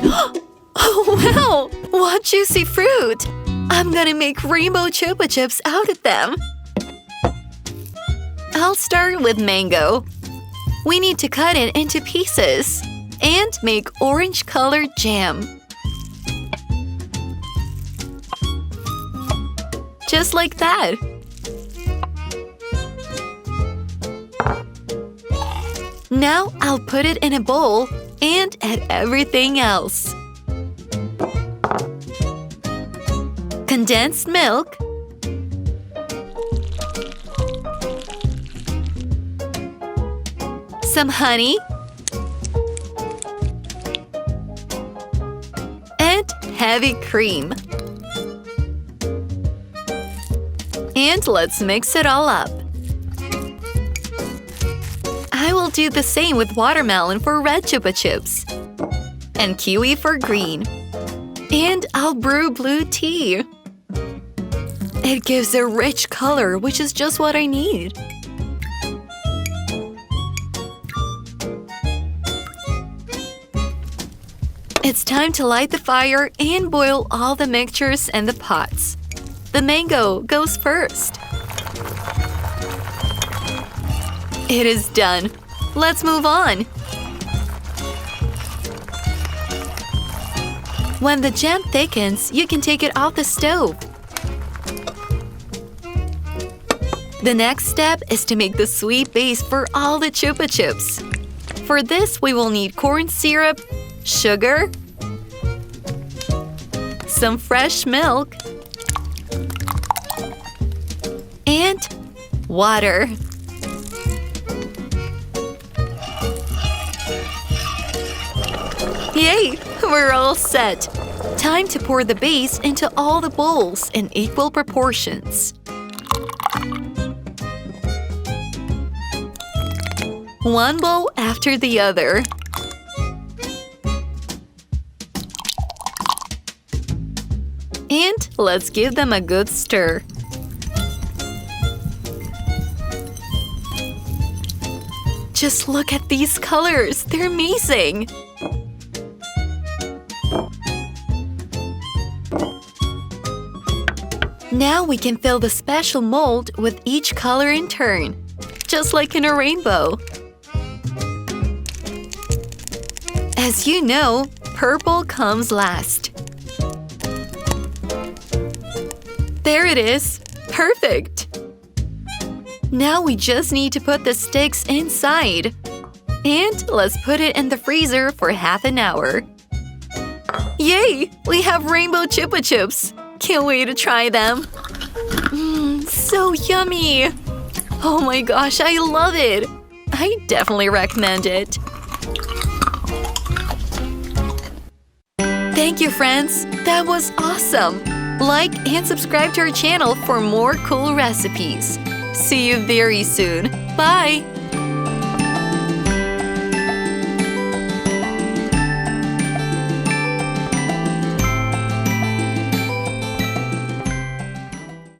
Oh, wow! What juicy fruit! I'm gonna make rainbow Chupa Chups out of them. I'll start with mango. We need to cut it into pieces and make orange-colored jam. Just like that. Now I'll put it in a bowl and add everything else. Condensed milk, some honey, and heavy cream. And let's mix it all up. I will do the same with watermelon for red Chupa Chups and kiwi for green. And I'll brew blue tea. It gives a rich color, which is just what I need. It's time to light the fire and boil all the mixtures in the pots. The mango goes first. It is done. Let's move on. When the jam thickens, you can take it off the stove. The next step is to make the sweet base for all the Chupa Chups. For this, we will need corn syrup, sugar, some fresh milk, and water. Yay! We're all set! Time to pour the base into all the bowls in equal proportions. One bowl after the other. And let's give them a good stir. Just look at these colors! They're amazing! Now we can fill the special mold with each color in turn, just like in a rainbow. As you know, purple comes last. There it is! Perfect! Now we just need to put the sticks inside. And let's put it in the freezer for half an hour. Yay! We have rainbow Chupa Chups! Can't wait to try them. So yummy! Oh my gosh, I love it! I definitely recommend it. Thank you, friends! That was awesome! Like and subscribe to our channel for more cool recipes. See you very soon. Bye!